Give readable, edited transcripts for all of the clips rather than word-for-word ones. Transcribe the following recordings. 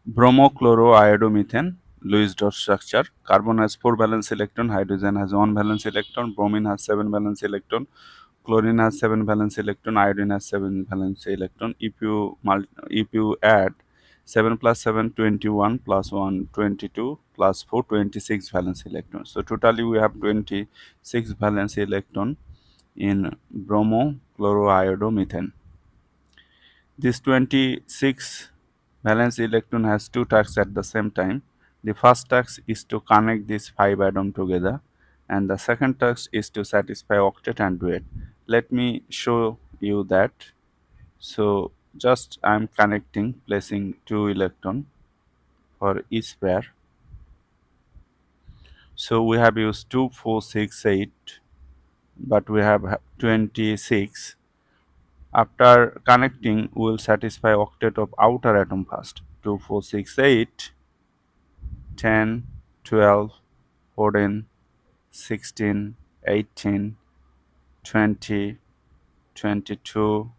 bromochloroiodomethane, Lewis dot structure. Carbon has 4 valence electron, hydrogen has 1 valence electron, bromine has 7 valence electron, chlorine has 7 valence electron, iodine has 7 valence electron. If you add 7 plus 7 21 plus 1 22 plus 4 26 valence electrons. So totally we have 26 valence electron in bromochloroiodomethane. This 26 valence electron has two tasks at the same time. The first task is to connect these 5 atoms together, and the second task is to satisfy octet and duet. Let me show you that. So just I am connecting, placing 2 electron for each pair. So we have used 2, 4, 6, 8, but we have 26. After connecting, we will satisfy octet of outer atom first. 2, 4, 6, 8, 10, 12, 14, 16, 18, 20, 22,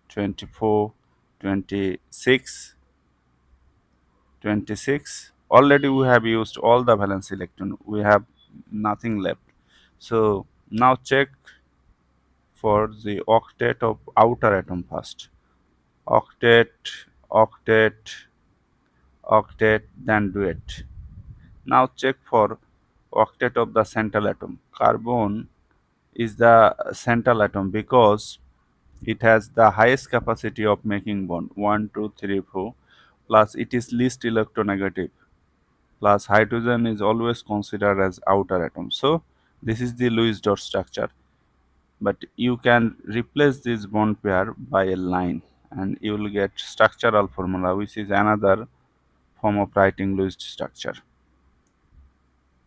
24, 26, 26. Already we have used all the valence electron. We have nothing left. So now check for the octet of outer atom first. Octet, octet, octet, then duet. Now check for octet of the central atom. Carbon is the central atom because it has the highest capacity of making bond 1, 2, 3, 4, plus it is least electronegative, plus hydrogen is always considered as outer atom. So this is the Lewis dot structure, but you can replace this bond pair by a line and you will get structural formula, which is another form of writing Lewis structure.